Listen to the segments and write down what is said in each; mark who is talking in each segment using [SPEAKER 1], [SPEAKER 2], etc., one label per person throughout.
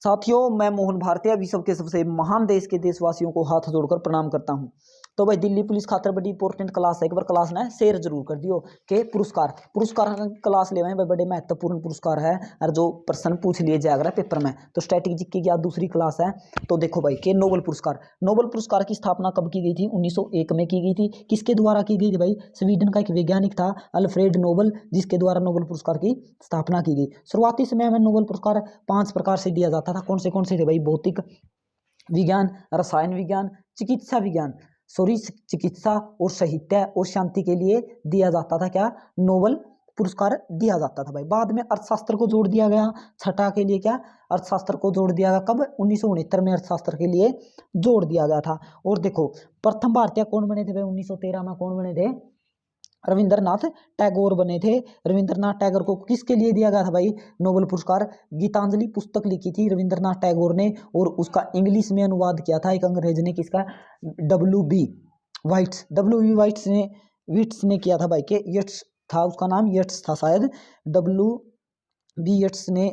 [SPEAKER 1] साथियों, मैं मोहन भारतीय विश्व के सबसे महान देश के देशवासियों को हाथ जोड़कर प्रणाम करता हूं। तो भाई दिल्ली पुलिस खातर बड़ी इंपॉर्टेंट क्लास है, एक बार क्लास ना शेयर जरूर कर दियो के पुरस्कार पुरस्कार क्लास ले भाई बड़े महत्वपूर्ण पुरस्कार है और जो प्रश्न पूछ लिए जाएगा पेपर में। तो स्ट्रेटेजी की क्या दूसरी क्लास है। तो देखो भाई के नोबेल पुरस्कार की स्थापना कब की गई थी? 1901 में की गई थी। किसके द्वारा की गई थी भाई? स्वीडन का एक वैज्ञानिक था अल्फ्रेड नोबेल, जिसके द्वारा नोबेल पुरस्कार की स्थापना की गई। शुरुआती समय में नोबेल पुरस्कार 5 प्रकार से दिया जाता था। कौन से थे भाई? भौतिक विज्ञान, रसायन विज्ञान, चिकित्सा विज्ञान, सॉरी चिकित्सा और साहित्य और शांति के लिए दिया जाता था क्या? नोबेल पुरस्कार दिया जाता था भाई। बाद में अर्थशास्त्र को जोड़ दिया गया। छठा के लिए क्या? अर्थशास्त्र को जोड़ दिया गया। कब? 1969 में अर्थशास्त्र के लिए जोड़ दिया गया था। और देखो प्रथम भारतीय कौन बने थे भाई? 1913 में कौन बने थे? रविंद्रनाथ टैगोर बने थे। रविंद्रनाथ टैगोर को किसके लिए दिया गया था भाई नोबेल पुरस्कार? गीतांजलि पुस्तक लिखी थी रविंद्रनाथ टैगोर ने और उसका इंग्लिश में अनुवाद किया था एक अंग्रेज ने। किसका? विट्स ने किया था भाई। के यट्स था उसका नाम, यट्स था शायद। यट्स ने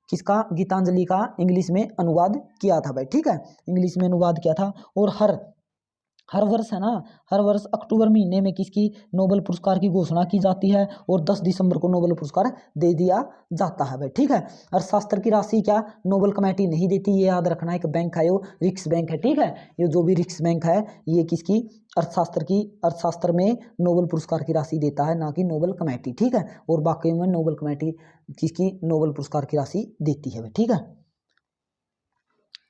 [SPEAKER 1] किसका? गीतांजलि का इंग्लिश में अनुवाद किया था भाई। ठीक है, इंग्लिश में अनुवाद किया था। और हर वर्ष है ना, हर वर्ष अक्टूबर महीने में किसकी नोबेल पुरस्कार की घोषणा की जाती है और 10 दिसंबर को नोबेल पुरस्कार दे दिया जाता है भाई। ठीक है, अर्थशास्त्र की राशि क्या नोबेल कमेटी नहीं देती, ये याद रखना। एक बैंक है, वो रिक्स बैंक है। ठीक है, ये जो भी रिक्स बैंक है ये किसकी? अर्थशास्त्र में नोबेल पुरस्कार की राशि देता है, ना कि नोबेल कमेटी। ठीक है, और बाकी में नोबेल कमेटी किसकी नोबेल पुरस्कार की राशि देती है भाई। ठीक है,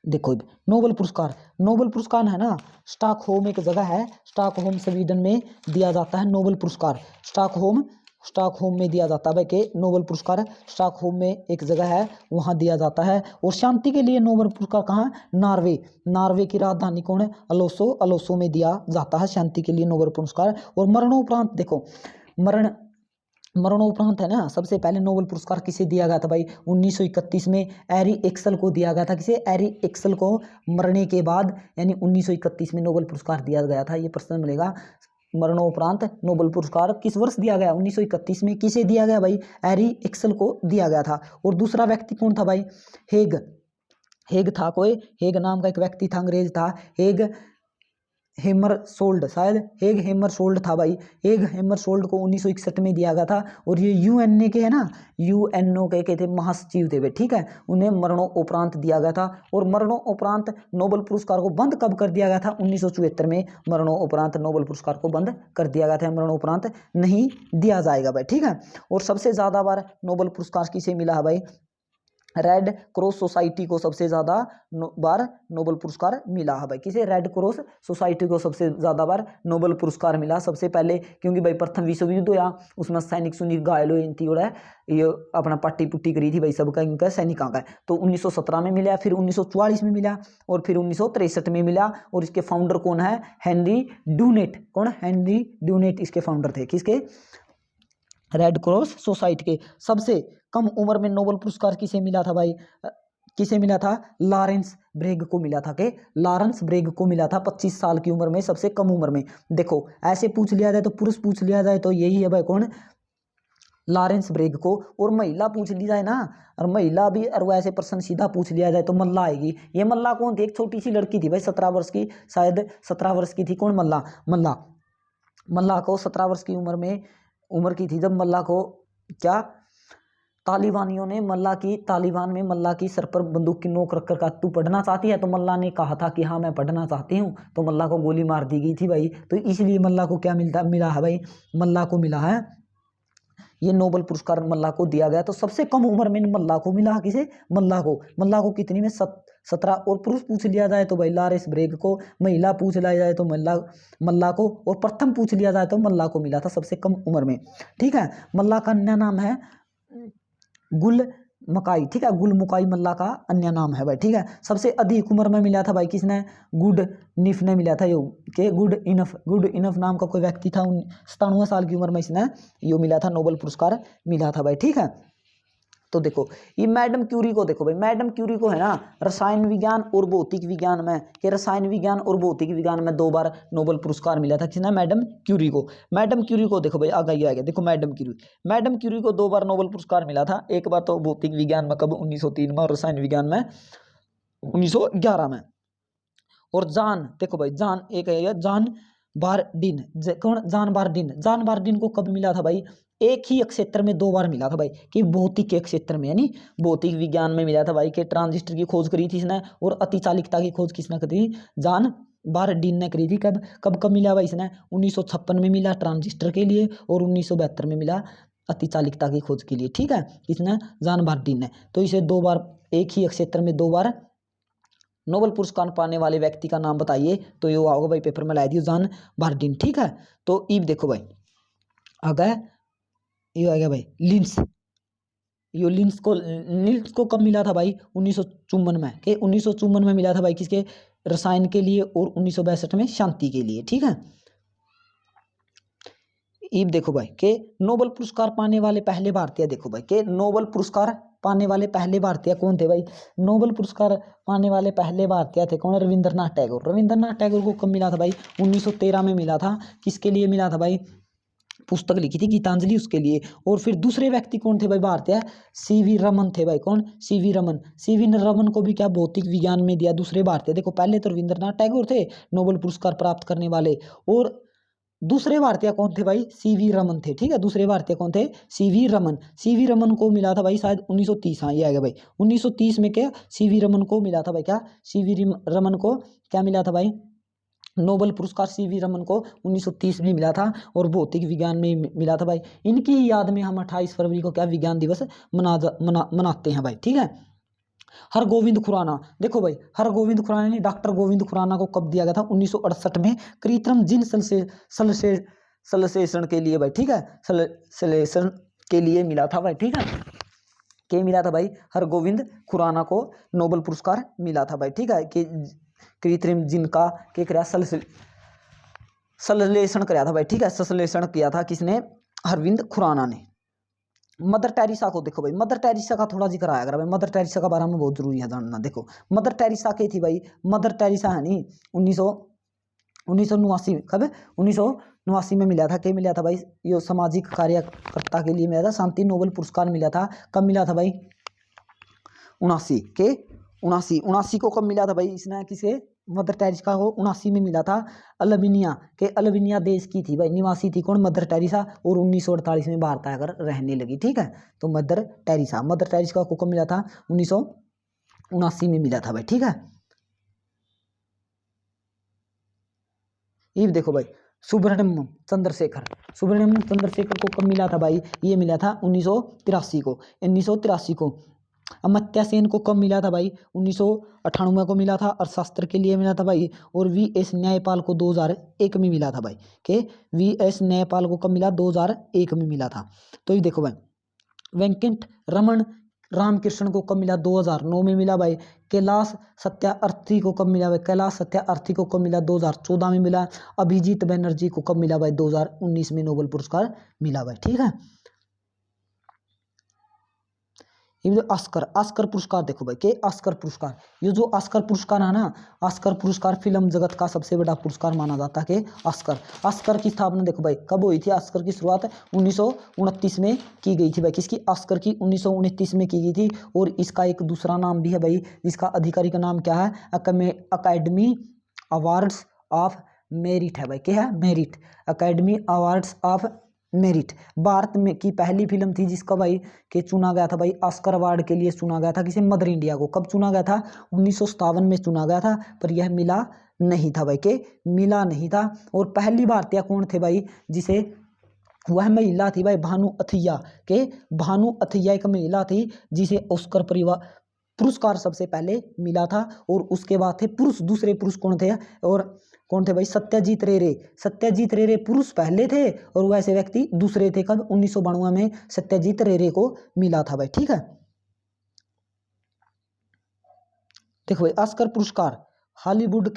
[SPEAKER 1] देखो नोबेल पुरस्कार है ना, स्टॉकहोम एक जगह है, स्टॉकहोम स्वीडन में दिया जाता है नोबेल पुरस्कार। स्टॉकहोम में दिया जाता है भाई के नोबेल पुरस्कार। स्टॉकहोम में एक जगह है, वहां दिया जाता है। और शांति के लिए नोबेल पुरस्कार कहाँ? नॉर्वे की राजधानी कौन है? अलोसो में दिया जाता है शांति के लिए नोबेल पुरस्कार। और मरणोपरांत देखो, मरणोपरांत है ना, सबसे पहले नोबेल पुरस्कार किसे दिया गया था भाई? 1931 में एरी एक्सल को दिया गया था। किसे? एरी एक्सल को मरने के बाद यानी 1931 में नोबेल पुरस्कार दिया गया था। ये प्रश्न मिलेगा। मरणोपरांत नोबेल पुरस्कार किस वर्ष दिया गया? 1931 में। किसे दिया गया भाई? एरी एक्सल को दिया गया था। और दूसरा व्यक्ति कौन था भाई? हेग था कोई, हेग नाम का एक व्यक्ति था, अंग्रेज था। हेग हेमरशोल्ड, शायद हेग हेमरशोल्ड था भाई। हेग हेमरशोल्ड को 1961 में दिया गया था। और ये यूएनए के है ना, यूएनओ के थे महासचिव थे वे। ठीक है, उन्हें मरणोपरांत दिया गया था। और मरणोपरांत नोबेल पुरस्कार को बंद कब कर दिया गया था? 1974 में मरणोपरांत नोबेल पुरस्कार को बंद कर दिया गया था। मरणोपरांत नहीं दिया जाएगा भाई। ठीक है, और सबसे ज्यादा बार नोबेल पुरस्कार किसे मिला है भाई? रेड क्रॉस सोसाइटी को सबसे ज्यादा बार नोबेल पुरस्कार मिला है भाई। किसे? रेड क्रॉस सोसाइटी को सबसे ज्यादा बार नोबेल पुरस्कार मिला सबसे पहले। क्योंकि भाई प्रथम विश्व युद्ध हुआ, उसमें सैनिक सुनिक घायल हुई थी और ये अपना पट्टी पुट्टी करी थी भाई सबका, इनका सैनिकों का। तो 1917 में मिला, फिर 1944 में मिला और फिर 1963 में मिला। और इसके फाउंडर कौन है? Henry Dunant. कौन? हेनरी ड्यूनेट इसके फाउंडर थे। किसके? रेड क्रॉस सोसाइटी के। सबसे कम उम्र में नोबेल पुरस्कार किसे मिला था भाई? किसे मिला था? लॉरेंस ब्रेग को मिला था। के लॉरेंस ब्रेग को मिला था 25 साल की उम्र में, सबसे कम उम्र में। देखो ऐसे पूछ लिया जाए तो पुरुष पूछ लिया जाए तो यही है भाई, कौन? लॉरेंस ब्रेग को। और महिला पूछ ली जाए ना, और महिला भी, और वैसे प्रश्न सीधा पूछ लिया जाए तो मल्ला आएगी। ये मल्ला कौन थी? एक छोटी सी लड़की थी भाई, 17 वर्ष की, शायद 17 वर्ष की थी। कौन? मल्ला को 17 वर्ष की उम्र की थी जब मल्ला को क्या तालिबानियों ने तालिबान में मल्ला की सर पर बंदूक की नोक रख कर तू पढ़ना चाहती है? तो मल्ला ने कहा था कि हाँ मैं पढ़ना चाहती हूँ, तो मल्ला को गोली मार दी गई थी भाई। तो इसलिए मल्ला को क्या मिला है भाई? मल्ला को मिला है ये नोबेल पुरस्कार, मल्ला को दिया गया। तो सबसे कम उम्र में मल्ला को मिला। किसे? मल्ला को कितनी में? 17। और पुरुष पूछ लिया जाए तो भाई लॉरेंस ब्रेग को, महिला पूछ लिया जाए तो मल्ला को, और प्रथम पूछ लिया जाए तो मल्ला को मिला था सबसे कम उम्र में। ठीक है, मल्ला का अन्य नाम है गुल मकाई। ठीक है, गुल मुकाई मल्ला का अन्य नाम है भाई। ठीक है, सबसे अधिक उम्र में मिला था भाई किसने? गुड निफ ने मिला था। यो के गुड इनफ नाम का कोई व्यक्ति था, 97 साल की उम्र में इसने यो मिला था, नोबेल पुरस्कार मिला था भाई। ठीक है, तो देखो ये मैडम क्यूरी को देखो भाई, मैडम क्यूरी को है ना रसायन विज्ञान और भौतिक विज्ञान में, कि रसायन विज्ञान और भौतिक विज्ञान में 2 बार नोबेल पुरस्कार मिला था। किसने? मैडम क्यूरी को। मैडम क्यूरी को देखो भाई आ गया देखो मैडम क्यूरी, मैडम क्यूरी को 2 बार नोबेल पुरस्कार मिला था। एक बार तो भौतिक विज्ञान में कब 1903 में, और रसायन विज्ञान में 1911 में। और जान देखो भाई, जान एक है जान बारडीन, कौन? जान बारडीन। जान बारडीन को कब मिला था भाई? एक ही क्षेत्र में 2 बार मिला था भाई, कि भौतिक के क्षेत्र में, यानी भौतिक विज्ञान में मिला था भाई, कि ट्रांजिस्टर की खोज करी थी इसने, और अतिचालिकता की खोज किसने करी? जान बारडीन ने करी थी। कब कब कब मिला भाई इसने? 1956 में मिला ट्रांजिस्टर के लिए, और 1972 में मिला अतिचालिकता की खोज के लिए। ठीक है, किसने? जान बारडीन ने। तो इसे 2 बार, एक ही क्षेत्र में 2 बार नोबेल पुरस्कार पाने वाले व्यक्ति का नाम बताइए, तो ये होगा भाई, पेपर में ला दियो जान बारडीन। ठीक है, तो इब देखो भाई आ गया, ये आ गया भाई लिंस। यो लिंस को कब मिला था भाई? 1954 में, के 1954 में मिला था भाई, किसके? रसायन के लिए, और 1962 में शांति के लिए। ठीक है, इब देखो भाई के नोबेल पुरस्कार पाने वाले पहले भारतीय, देखो भाई के नोबेल पुरस्कार पाने वाले पहले भारतीय कौन थे भाई? नोबेल पुरस्कार पाने वाले पहले भारतीय थे कौन? रविंद्रनाथ टैगोर। रविंद्रनाथ टैगोर को कब मिला था भाई? 1913 में मिला था। किसके लिए मिला था भाई? पुस्तक लिखी थी गीतांजलि, उसके लिए। और फिर दूसरे व्यक्ति कौन थे भाई भारतीय? सीवी रमन थे भाई। कौन? सीवी रमन। सीवी रमन को भी क्या भौतिक विज्ञान में दिया, दूसरे भारतीय। देखो पहले तो रविंद्रनाथ टैगोर थे नोबेल पुरस्कार प्राप्त करने वाले, और दूसरे भारतीय कौन थे भाई? सीवी रमन थे। ठीक है, दूसरे भारतीय कौन थे? सीवी रमन। सीवी रमन को मिला था भाई शायद 1930, हाँ ये आ गया भाई 1930 में। क्या सीवी रमन को मिला था भाई? क्या सीवी रमन को क्या मिला था भाई? नोबेल पुरस्कार सीवी रमन को 1930 में मिला था, और भौतिक विज्ञान में मिला था भाई। इनकी ही याद में हम 28 फरवरी को क्या विज्ञान दिवस मनाते हैं भाई। ठीक है, हरगोविंद खुराना, देखो भाई हरगोविंद खुराना ने, डॉक्टर गोविंद खुराना को कब दिया गया था? 1968 में कृत्रिम जिन संश्लेषण के लिए भाई। ठीक है, संश्लेषण के लिए मिला था भाई। ठीक है, के मिला था भाई? हरगोविंद खुराना को नोबेल पुरस्कार मिला था भाई। ठीक है, कि कृत्रिम जिन का के क्या संश्लेषण कराया था भाई। ठीक है, संश्लेषण किया था किसने? हरविंद खुराना ने। मदर टेरेसा को देखो भाई, मदर टेरेसा का थोड़ा जिक्र आया भाई, मदर टेरेसा का बारे में बहुत जरूरी है जानना। देखो मदर टेरेसा के थी भाई, मदर टेरेसा है नी 1989, कब? 1989 में मिला था। क्या मिला था भाई? ये सामाजिक कार्यकर्ता के लिए मिला था, शांति नोबेल पुरस्कार मिला था। कब मिला था भाई? 79 को कब मिला था भाई? इसने किसे? मदर टेरेसा को 79 में मिला था। अल्बानिया के, अल्बानिया देश की थी भाई, निवासी थी कौन? मदर टेरेसा, और 1948 में भारत आकर रहने लगी। ठीक है, तो मदर टेरेसा को कब मिला था? 1979 में मिला था भाई। ठीक है, ये देखो भाई सुब्रमण्यम चंद्रशेखर को कब मिला था भाई? ये मिला था 1983 को। अमर्त्य सेन को कब मिला था भाई? 1998 को मिला था, अर्थशास्त्र के लिए मिला था भाई। और वीएस न्यायपाल को 2001 में मिला था भाई। के वीएस न्यायपाल को कब मिला? 2001 में मिला था। तो ये देखो भाई वेंकट रमन रामकृष्ण को कब मिला? 2009 में मिला भाई। कैलाश सत्यार्थी को कब मिला भाई? कैलाश सत्यार्थी को कब मिला? 2014 में मिला। अभिजीत बनर्जी को कब मिला भाई? 2019 में नोबेल पुरस्कार मिला भाई। ठीक है, ये ऑस्कर पुरस्कार देखो भाई, के ऑस्कर पुरस्कार, ये जो ऑस्कर पुरस्कार है ना, ऑस्कर पुरस्कार फिल्म जगत का सबसे बड़ा पुरस्कार माना जाता है। कि ऑस्कर की स्थापना देखो भाई कब हुई थी? ऑस्कर की शुरुआत 1929 में की गई थी भाई। किसकी? ऑस्कर की 1929 में की गई थी। और इसका एक दूसरा नाम भी है भाई, जिसका आधिकारिक नाम क्या है? अकेडमी अवार्ड्स ऑफ मेरिट है भाई। क्या है? Merit, academy awards of merit. Bharat में की पहली फिल्म थी जिसका भाई के चुना गया था भाई ऑस्कर अवार्ड के लिए, चुना गया था किसे? मदर इंडिया को। कब चुना गया था? 1957 में चुना गया था, पर यह मिला नहीं था भाई। के मिला नहीं था। और पहली भारतीय कौन थे भाई जिसे? वह महिला थी भाई भानु अथैया। के भानु अथैया एक महिला थी जिसे ऑस्कर पुरस्कार सबसे पहले मिला था। और उसके बाद थे पुरुष, दूसरे पुरुष कौन थे? और कौन थे भाई? सत्यजीत रेरे पुरुष पहले थे, और वैसे व्यक्ति दूसरे थे। कब? 1992 में सत्यजीत रेरे को मिला था भाई। ठीक है, देखो भाई ऑस्कर पुरस्कार हॉलीवुड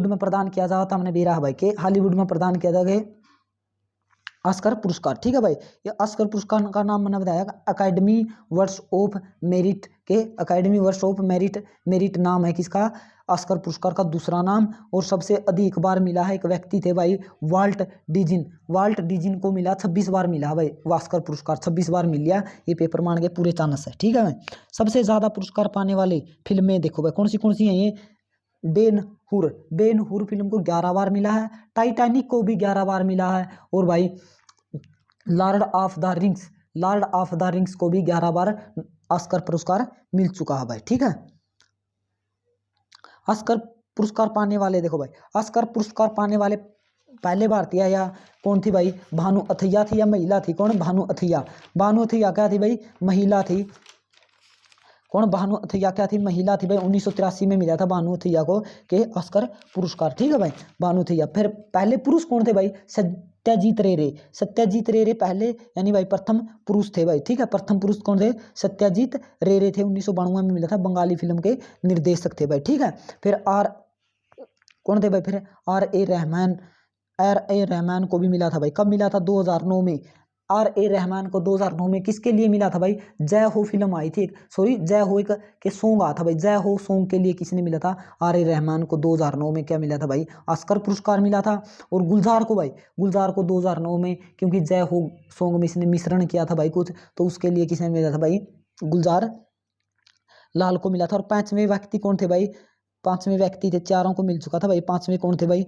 [SPEAKER 1] में प्रदान किया जाता, हमने भी रहा भाई। के हॉलीवुड में प्रदान किया जाएगा ऑस्कर पुरस्कार, ठीक है भाई। ये ऑस्कर पुरस्कार का नाम मैंने बताया, अकेडमी वर्ड्स ऑफ मेरिट के, academy words of merit, merit नाम है किसका, ऑस्कर पुरस्कार का दूसरा नाम। और सबसे अधिक बार मिला है एक व्यक्ति थे भाई, वाल्ट डिजिन, वाल्ट डिजिन को मिला 26 बार मिला भाई ऑस्कर पुरस्कार, 26 बार मिल गया, ये पेपर मान के पूरे चांस है, ठीक है भाई। सबसे ज़्यादा पुरस्कार पाने वाली फिल्में देखो भाई कौन सी हैं ये, बेन हुर फिल्म को 11 बार मिला है, टाइटैनिक को भी 11 बार मिला है, और भाई लॉर्ड ऑफ द रिंग्स को भी 11 बार ऑस्कर पुरस्कार मिल चुका है भाई, ठीक है। ऑस्कर पुरस्कार पाने वाले देखो भाई, ऑस्कर पुरस्कार पाने वाले पहले भारतीय या कौन थी भाई, भानु अथैया थी या महिला थी, कौन, भानु अथैया, भानु अथैया क्या थी भाई, महिला थी, कौन, भानु अथैया क्या थी, महिला थी भाई। 1983 में मिला था भानु अथैया को के ऑस्कर पुरस्कार, ठीक है भाई, भानु अथैया। फिर पहले पुरुष कौन थे भाई, सत्यजीत रेरे पहले यानी भाई प्रथम पुरुष थे भाई, ठीक है, प्रथम पुरुष कौन थे, सत्यजीत रेरे थे, 1992 में मिला था, बंगाली फिल्म के निर्देशक थे भाई, ठीक है। फिर कौन थे भाई, फिर आर ए रहमान को भी मिला था भाई, कब मिला था, 2009 में। आर ए रहमान को 2009 में किसके लिए मिला था भाई, जय हो फिल्म आई थी, जय हो एक के सॉन्ग आता था भाई, जय हो सॉन्ग के लिए किसने मिला था, आर ए रहमान को 2009 में क्या मिला था भाई, ऑस्कर पुरस्कार मिला था। और गुलजार को 2009 में, क्योंकि जय हो सॉन्ग में इसने मिश्रण किया था भाई कुछ, तो उसके लिए किसने मिला था भाई, गुलजार लाल को मिला था। और पांचवें व्यक्ति कौन थे भाई, पांचवें व्यक्ति थे, चारों को मिल चुका था भाई, पांचवें कौन थे भाई,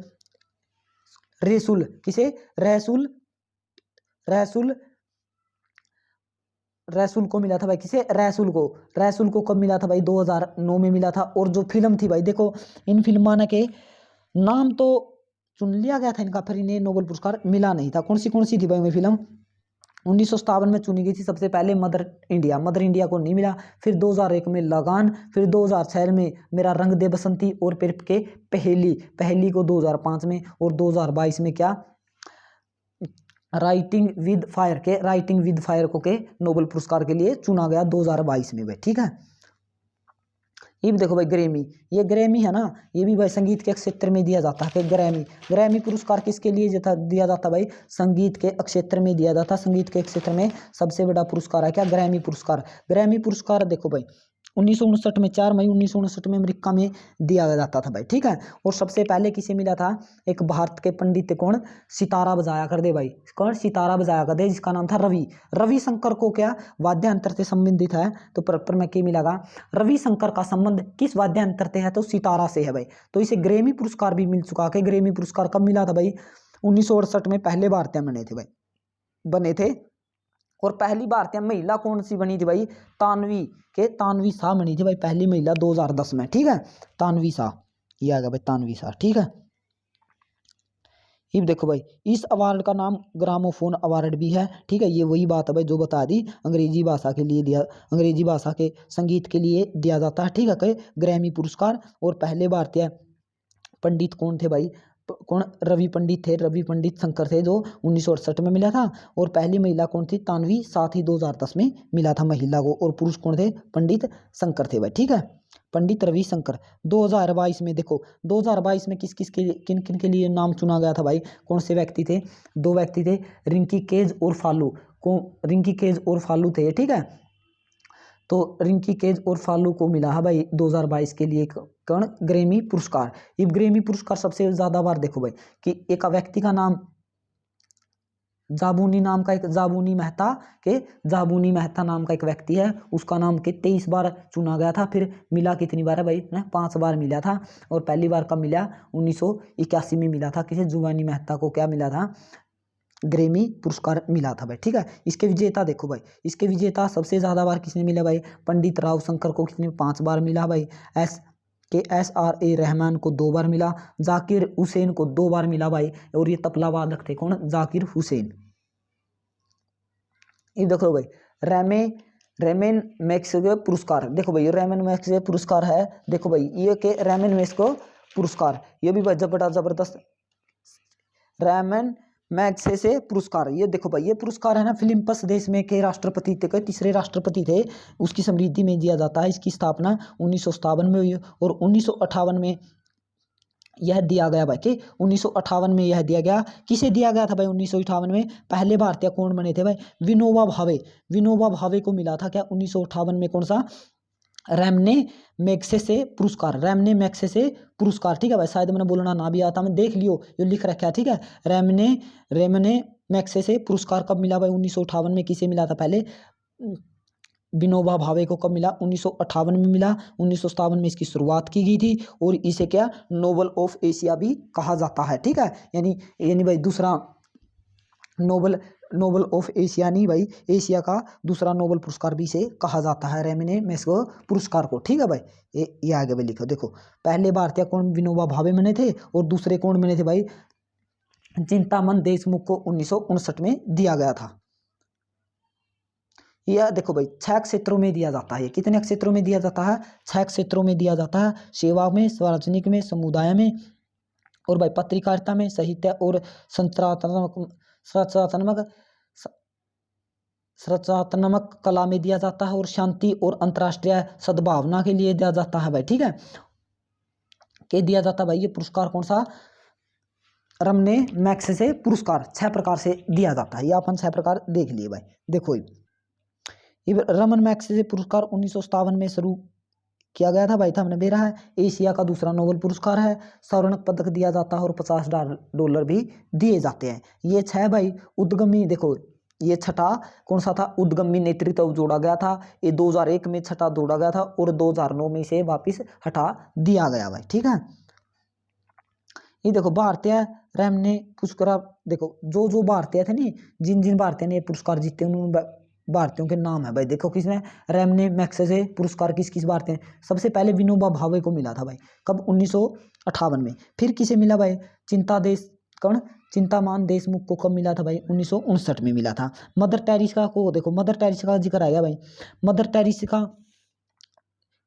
[SPEAKER 1] रेसुल, किसे, रैसुल को मिला था भाई, किसे, रैसुल को कब मिला था भाई, 2009 में मिला था। और जो फिल्म थी भाई देखो, इन फिल्माना के नाम तो चुन लिया गया था इनका, फिर इन्हें नोबेल पुरस्कार मिला नहीं था। कौन सी थी भाई वो फिल्म, 1957 में चुनी गई थी सबसे पहले, मदर इंडिया को नहीं मिला। फिर 2001 में लगान, फिर 2006 में मेरा रंग दे बसंती, और फिर के पहली को 2005 में, और 2022 में क्या, राइटिंग विद फायर को के नोबेल पुरस्कार के लिए चुना गया 2022 में भाई, ठीक है। ये भी देखो भाई ग्रैमी, ये ग्रैमी है ना, ये भी भाई संगीत के क्षेत्र में दिया जाता है। ग्रैमी पुरस्कार किसके लिए दिया जाता भाई, संगीत के क्षेत्र में दिया जाता। संगीत के क्षेत्र में सबसे बड़ा पुरस्कार है क्या, ग्रैमी पुरस्कार देखो भाई 1959 में, 4 मई 1959 में अमेरिका में दिया जाता था भाई, ठीक है। और सबसे पहले किसे मिला था, एक भारत के पंडित, कौन, सितारा बजाया कर दे भाई, कौन, सितारा बजाया कर दे, जिसका नाम था रविशंकर को क्या, वाद्यांतर से संबंधित है, तो पर में क्या मिलेगा, रविशंकर का संबंध किस वाद्यांतर से है, तो सितारा से है भाई। तो इसे ग्रैमी पुरस्कार भी मिल चुका है। ग्रैमी पुरस्कार कब मिला था भाई, 1968 में पहले भारतीय बने थे। और पहली भारतीय महिला कौन सी बनी थी भाई, तानवी शाह बनी थी भाई, पहली महिला 2010 में, ठीक है, तानवी शाह, ये आ गया भाई तानवी शाह, ठीक है। ये देखो भाई, इस अवार्ड का नाम ग्रामोफोन अवार्ड भी है, ठीक है। ये वही बात है भाई जो बता दी, अंग्रेजी भाषा के संगीत के लिए दिया जाता है, ठीक है, ग्रैमी पुरस्कार। और पहले भारतीय पंडित कौन थे भाई, कौन, रवि पंडित शंकर थे, जो 1968 में मिला था। और पहली महिला कौन थी, तानवी शाह थी, 2010 में मिला था महिला को। और पुरुष कौन थे, पंडित शंकर थे भाई, ठीक है, पंडित रविशंकर। 2022 में देखो, 2022 में किन किन के लिए नाम चुना गया था भाई, कौन से व्यक्ति थे, 2 व्यक्ति थे, रिंकी केज और फालू थे, ठीक है। तो रिंकी केज और फालू को मिला है भाई 2022 के लिए कौन, ग्रैमी पुरस्कार। ये ग्रैमी पुरस्कार सबसे ज्यादा बार देखो भाई कि एक व्यक्ति का नाम जाबूनी मेहता नाम का एक व्यक्ति है, उसका नाम के 23 बार चुना गया था। फिर मिला कितनी बार है भाई, 5 बार मिला था। और पहली बार कब मिला, 1981 में मिला था, किसे, जुबानी मेहता को क्या मिला था, ग्रैमी पुरस्कार मिला था भाई, ठीक है। इसके विजेता देखो भाई, इसके विजेता सबसे ज्यादा बार किसने मिला भाई, पंडित राव शंकर को किसने 5 बार मिला भाई, SR रहमान को 2 बार मिला, जाकिर हुसैन को 2 बार मिला भाई। और ये तबला वादक थे कौन, जाकिर हुसैन। ये देखो भाई रेमन मैग्सेसे पुरस्कार, देखो भाई रेमन मैग्सेसे पुरस्कार है, देखो भाई ये के रेमन मैग्सेसे पुरस्कार, ये भी बड़ा जबरदस्त रेमन मैग्सेसे पुरस्कार। ये देखो भाई, ये पुरस्कार है ना फिलिपींस देश में के राष्ट्रपति थे, के तीसरे राष्ट्रपति थे, उसकी समृद्धि में दिया जाता है। इसकी स्थापना 1957 में हुई और 1958 में यह दिया गया भाई कि 1958 में यह दिया गया। किसे दिया गया था भाई 1958 में? पहले भारतीय कौन बने थे भाई? विनोबा भावे। विनोबा भावे को मिला था क्या 1958 में? कौन सा? रेमने मैग्सेसे पुरस्कार। रेमने मैग्सेसे पुरस्कार, ठीक है भाई। शायद मैंने बोलना ना भी आता, मैं देख लियो, ये लिख रखा है, ठीक है। रेमने मैग्सेसे पुरस्कार कब मिला भाई? 1958 में। किसे मिला था पहले? विनोबा भावे को कब मिला? 1958 में मिला। 1957 में इसकी शुरुआत की गई थी और इसे क्या नोबल ऑफ एशिया भी कहा जाता है, ठीक है। यानी भाई दूसरा नोबल ऑफ एशिया नहीं भाई, एशिया का दूसरा नोबल पुरस्कार भी इसे कहा जाता है, रेमने मैग्सेसे पुरस्कार को, ठीक है भाई। ये आगे भाई लिखो, देखो पहले भारतीय कौन विनोबा भावे बने थे और दूसरे कौन बने थे भाई? चिंतामन देशमुख को 1959 में दिया गया था। यह देखो भाई 6 क्षेत्रों में दिया जाता है। कितने क्षेत्रों में दिया जाता है? 6 क्षेत्रों में दिया जाता है। सेवा में, सार्वजनिक में, समुदाय में और भाई पत्रकारिता में, साहित्य और संरचनात्मक कला में दिया जाता है और शांति और अंतर्राष्ट्रीय सद्भावना के लिए दिया जाता है भाई, ठीक है। के दिया जाता है भाई ये पुरस्कार कौन सा? रमने मैग्सेसे पुरस्कार 6 प्रकार से दिया जाता है। ये अपन 6 प्रकार देख लिए भाई। देखो ये रमन मैग्सेसे पुरस्कार 1957 में शुरू किया गया था भाई, था हमने दे रहा है। एशिया का दूसरा नोबेल पुरस्कार है। स्वर्ण पदक दिया जाता है और $50 भी दिए जाते हैं। ये 6 भाई उद्गमी, देखो ये छठा कौन सा था? उद्गमी नेतृत्व जोड़ा गया था। ये 2001 में छठा जोड़ा गया था और 2009 में इसे वापिस हटा दिया गया भाई, ठीक है। ये देखो भारतीय रेमने पुरस्कार, देखो जो भारतीय थे नहीं, जिन भारतीय ने पुरस्कार जीते उन भारतीयों के नाम है भाई। देखो किसने? रेमने मैग्सेसे पुरस्कार किस भारतीय? सबसे पहले विनोबा भावे को मिला था भाई, कब? 1958 में। फिर किसे मिला भाई? चिंतामान देशमुख को कब मिला था भाई? 1959 में मिला था। मदर टेरेसा को देखो, मदर टेरेसा का जिक्र आया भाई। मदर टेरेसा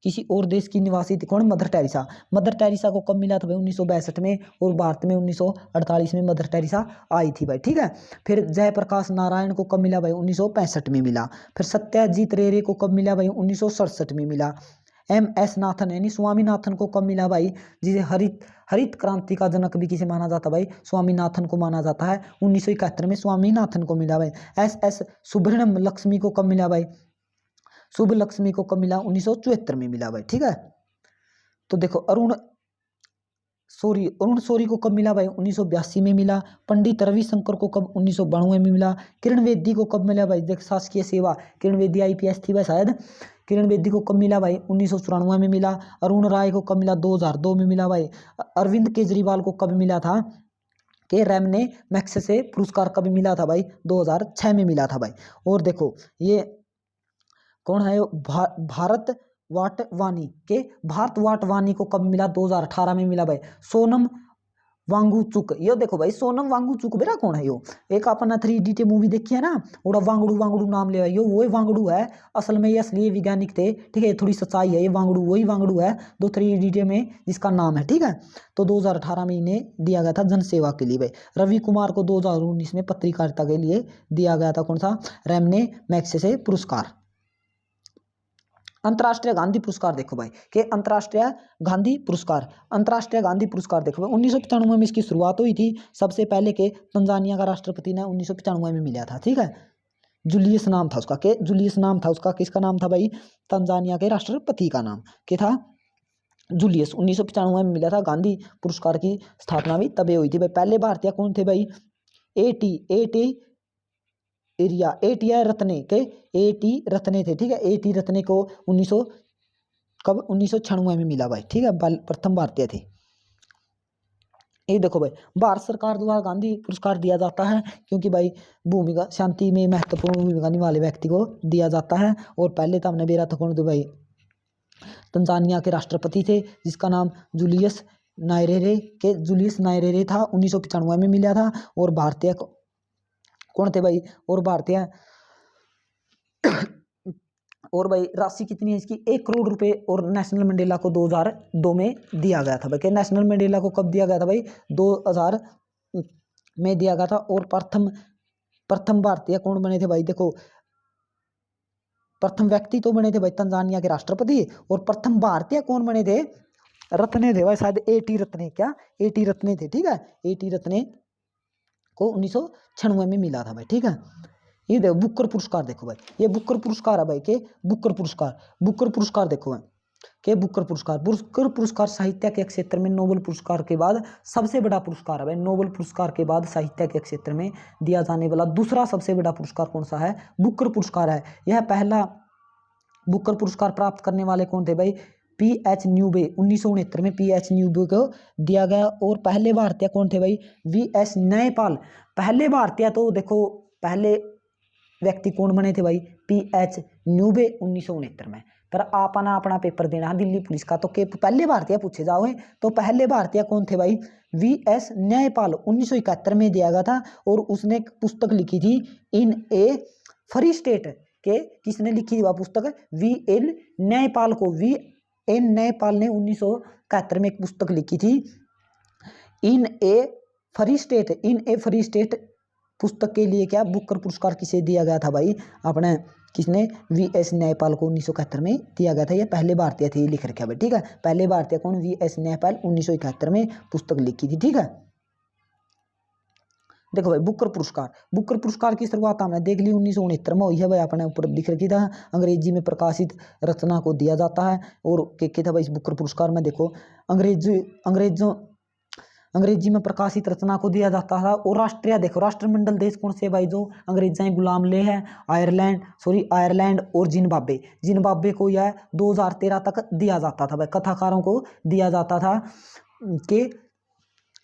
[SPEAKER 1] किसी और देश की निवासी थी। कौन? Mother Teresa. मदर टेरेसा को कब मिला था भाई? 1962 में और भारत में 1948 में मदर टेरेसा आई थी भाई, ठीक है। फिर जयप्रकाश नारायण को कब मिला भाई? 1965 में मिला। फिर सत्यजीत रेरे को कब मिला भाई? 1967 में मिला। MS नाथन यानी स्वामीनाथन को कब मिला भाई? जिसे हरित क्रांति का जनक भी किसे माना जाता भाई? स्वामीनाथन को माना जाता है। 1971 में स्वामीनाथन को मिला भाई। SS सुब्रह्मण्यम लक्ष्मी को कब मिला भाई? शुभ लक्ष्मी को कब मिला? 1974 में मिला भाई, ठीक है। तो देखो अरुण शौरी को कब मिला भाई? 1982 में मिला। पंडित रविशंकर को कब? 1992 में मिला। किरण बेदी को कब मिला भाई? देख शासकीय सेवा, किरण बेदी IPS थी भाई शायद। किरण बेदी को कब मिला भाई? 1994 में मिला। अरुण राय को कब मिला? 2002 में मिला भाई। अरविंद केजरीवाल को कब मिला था? के रेमने मैग्सेसे पुरस्कार कब मिला था भाई? 2006 में मिला था भाई। और देखो ये कौन है? भारत वाटवानी को कब मिला? 2018 में मिला भाई। सोनम वांगचुक, ये देखो भाई सोनम वांगचुक बेरा कौन है? यो एक अपन 3D मूवी देखी है ना, ओड़ा वांगड़ू नाम ले यो वही वांगड़ू है। असल में ये असली वैज्ञानिक थे, ठीक है। थोड़ी सच्चाई है, ये वांगड़ू वही वांगड़ू है दो 3D में जिसका नाम है, ठीक है। तो 2018 में इन्हें दिया गया था जनसेवा के लिए भाई। रवि कुमार को 2019 में पत्रकारिता के लिए दिया गया था कौन सा? रेमने मैग्सेसे पुरस्कार। अंतर्राष्ट्रीय गांधी पुरस्कार देखो भाई कि अंतर्राष्ट्रीय गांधी पुरस्कार देखो भाई 1995 में इसकी शुरुआत हुई थी। सबसे पहले के तंजानिया का राष्ट्रपति ने 1995 में मिला था, ठीक है। जूलियस नाम था उसका, के जूलियस नाम था उसका। किसका नाम था भाई? तंजानिया के राष्ट्रपति का नाम क्या था? जूलियस। 1995 में मिला था। गांधी पुरस्कार की स्थापना भी तभी हुई थी भाई। पहले भारतीय कौन थे भाई? AT रत्ने थे, ठीक है। AT रत्ने को 1996 में मिला भाई, ठीक है। प्रथम भारतीय थे। ये देखो भाई भारत सरकार द्वारा गांधी पुरस्कार दिया जाता है क्योंकि भाई भूमिका शांति में महत्वपूर्ण भूमिका निभाने वाले व्यक्ति को दिया जाता है। और पहले तो हमने बेरा था कौन थे भाई? तंजानिया के राष्ट्रपति थे जिसका नाम जूलियस नायरेरे था। 1995 में मिला था। और भारतीय कौन थे भाई? और भाई राशि कितनी है इसकी? 1 करोड़ रुपए। और नेशनल मंडेला को 2002 में दिया गया था भाई। नेशनल मंडेला को कब दिया गया था भाई? 2000 में दिया गया था। और प्रथम भारतीय कौन बने थे भाई? देखो प्रथम व्यक्ति तो बने थे भाई तंजानिया के राष्ट्रपति। और प्रथम भारतीय कौन बने थे? रत्ने थे भाई, शायद एटी रत्ने, क्या एटी रत्ने थे, ठीक है, एटी रत्ने को 1996 में मिला था भाई, ठीक है। ये देखो बुकर पुरस्कार, देखो भाई ये बुकर पुरस्कार है भाई के बुकर पुरस्कार, बुकर पुरस्कार देखो भाई के बुकर पुरस्कार, बुकर पुरस्कार साहित्य के क्षेत्र में नोबेल पुरस्कार के बाद सबसे बड़ा पुरस्कार है भाई। नोबेल पुरस्कार के बाद साहित्य के क्षेत्र में दिया जाने वाला दूसरा सबसे बड़ा पुरस्कार कौन सा है? बुकर पुरस्कार है। यह पहला बुकर पुरस्कार प्राप्त करने वाले कौन थे भाई? पीएच न्यूबे, 1969 में पीएच न्यूबे को दिया गया। और पहले भारतीय कौन थे भाई? वीएस न्यायपाल। पहले भारतीय तो देखो पहले व्यक्ति कौन बने थे भाई? पीएच न्यूबे 1969 में। पर अपना अपना पेपर देना दिल्ली पुलिस का, तो के पहले भारतीय पूछे जाओगे तो पहले भारतीय कौन थे भाई? वीएस न्यायपाल 1971 में दिया गया था। और उसने एक पुस्तक लिखी थी इन ए फ्री स्टेट के, किसने लिखी थी वह पुस्तक? वी एन न्यायपाल को, वी एन न्यायपाल ने 1971 में एक पुस्तक लिखी थी इन ए फ्री स्टेट। इन ए फ्री स्टेट पुस्तक के लिए क्या बुकर पुरस्कार किसे दिया गया था भाई? अपने किसने? वीएस न्यायपाल को 1971 में दिया गया था। ये पहले भारतीय थे, ये लिख रखा है, ठीक है। पहले भारतीय कौन? वीएस न्यायपाल 1971 में पुस्तक लिखी थी, ठीक है। देखो भाई बुकर पुरस्कार, बुकर पुरस्कार की शुरुआत हमने देख ली 1969 में हुई है भाई, अपने ऊपर दिख रखी था। अंग्रेजी में प्रकाशित रचना को दिया जाता है। और क्या था भाई इस बुकर पुरस्कार में? देखो अंग्रेजी में प्रकाशित रचना को दिया जाता था। और राष्ट्रीय देखो राष्ट्रमंडल देश कौन से भाई जो अंग्रेजाई गुलाम ले है? आयरलैंड और जिम्बाब्वे। जिम्बाब्वे को यह 2013 तक दिया जाता था भाई, कथाकारों को दिया जाता था कि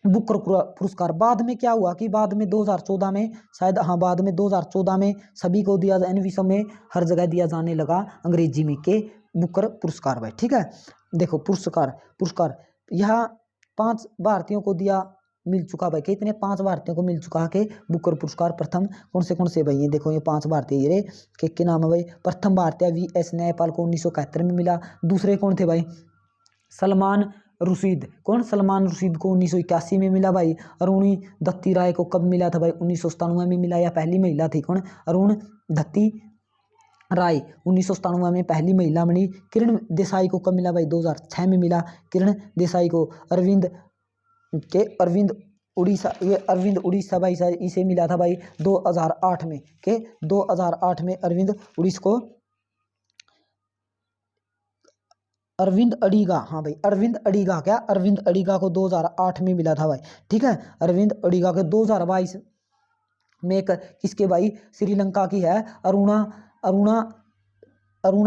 [SPEAKER 1] बुकर पुरस्कार। बाद में क्या हुआ कि बाद में 2014 में शायद, हाँ बाद में 2014 में सभी को दिया जाए, विश्व में हर जगह दिया जाने लगा अंग्रेजी में के बुकर पुरस्कार भाई, ठीक है। देखो पुरस्कार यहाँ 5 भारतीयों को मिल चुका भाई। कितने? 5 भारतीयों को मिल चुका है कि बुकर पुरस्कार। प्रथम कौन से भाई? ये देखो ये 5 भारतीय ये के नाम है भाई। प्रथम भारतीय वीएस न्यायपाल को 1971 में मिला। दूसरे कौन थे भाई? सलमान रुशीद। कौन? सलमान रुशीद को 1981 में मिला भाई। अरुणी दत्ती राय को कब मिला था भाई? 1997 में मिला। या पहली महिला थी कौन? अरुण दत्ती राय 1997 में पहली महिला बनी। किरण देसाई को कब मिला भाई? 2006 में मिला। किरण देसाई को अरविंद उड़ीसा भाई सर इसे मिला था भाई 2008 में के 2008 में अरविंद अडिगा, हाँ भाई अरविंद अडिगा को 2008 में मिला था भाई, ठीक है। अरविंद अडिगा के 2022 में एक किसके भाई? श्रीलंका की है अरुणा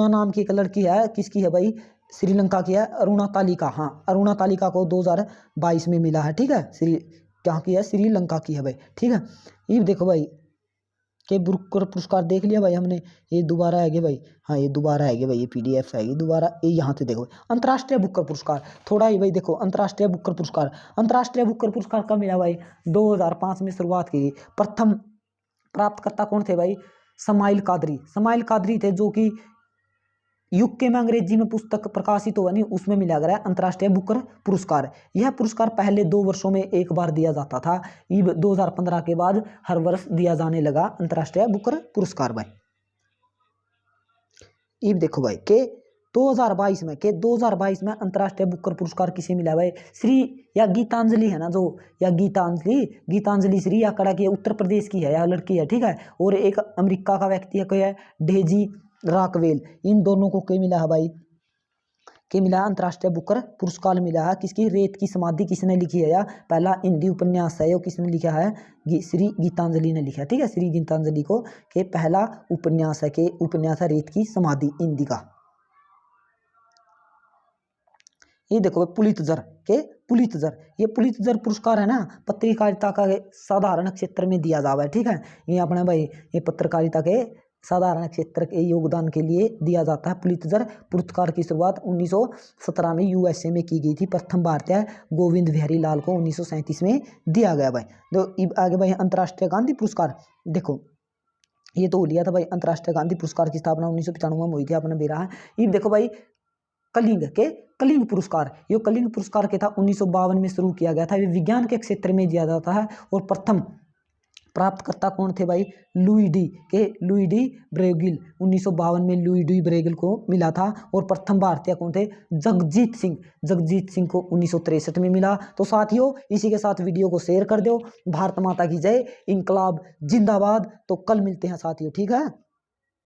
[SPEAKER 1] नाम की एक लड़की है, किसकी है भाई? श्रीलंका की है अरुणा तालिका। हाँ अरुणा तालिका को 2022 में मिला है, ठीक है। क्या की है? श्रीलंका की है भाई, ठीक है। ये देखो भाई के बुकर पुरस्कार देख लिया भाई हमने। ये दोबारा आएगी भाई, हाँ ये दोबारा आएगी भाई, ये पीडीएफ आएगी दोबारा। ये यहाँ से देखो अंतर्राष्ट्रीय बुकर पुरस्कार, थोड़ा ही भाई देखो अंतर्राष्ट्रीय बुकर पुरस्कार कब मिला भाई? 2005 में शुरुआत की। प्रथम प्राप्तकर्ता कौन थे भाई? समाइल कादरी थे, जो कि यूके में अंग्रेजी में पुस्तक प्रकाशित हुआ नहीं उसमें मिला गया अंतर्राष्ट्रीय बुकर पुरस्कार। यह पुरस्कार पहले 2 वर्षों में एक बार दिया जाता था। ये 2015 के बाद हर वर्ष दिया जाने लगा अंतर्राष्ट्रीय बुकर पुरस्कार भाई। ये देखो भाई के 2022 में अंतर्राष्ट्रीय बुकर पुरस्कार किसे मिला भाई? श्री या गीतांजलि है ना, जो या गीतांजलि श्री या कड़ा की उत्तर प्रदेश की है, या लड़की है, ठीक है। और एक अमेरिका का व्यक्ति है, कोई है डेजी रॉकवेल। इन दोनों को क्या मिला है भाई? के मिला अंतर्राष्ट्रीय बुकर पुरस्कार मिला है। किसकी? रेत की समाधि किसने लिखी है? या पहला हिंदी उपन्यास है, किसने लिखा है? श्री गीतांजलि ने लिखा, ठीक है। श्री गीतांजलि को के पहला उपन्यास है के उपन्यास है रेत की समाधि हिंदी का। ये देखो पुलित्जर ये पुलित्जर पुरस्कार है ना, पत्रकारिता का साधारण क्षेत्र में दिया जावा है, ठीक है। ये अपने भाई ये पत्रकारिता के साधारण क्षेत्र के योगदान के लिए दिया जाता है। पुलित्जर पुरस्कार की शुरुआत 1917 में यूएसए में की गई थी। प्रथम भारतीय गोविंद बिहारी लाल को 1937 में दिया गया भाई। तो आगे भाई अंतर्राष्ट्रीय गांधी पुरस्कार, देखो ये तो लिया था भाई। अंतर्राष्ट्रीय गांधी पुरस्कार की स्थापना 1995 में हुई थी, आपने भी रहा है। ये देखो भाई कलिंग पुरस्कार, ये कलिंग पुरस्कार के था 1952 में शुरू किया गया था। ये विज्ञान के क्षेत्र में दिया जाता है। और प्रथम प्राप्तकर्ता कौन थे भाई? Louis D ब्रेगिल। 1952 में लुई डी ब्रेगिल को मिला था। और प्रथम भारतीय कौन थे? जगजीत सिंह को 1963 में मिला। तो साथियों इसी के साथ वीडियो को शेयर कर दो। भारत माता की जय, इंकलाब जिंदाबाद। तो कल मिलते हैं साथियों, ठीक है।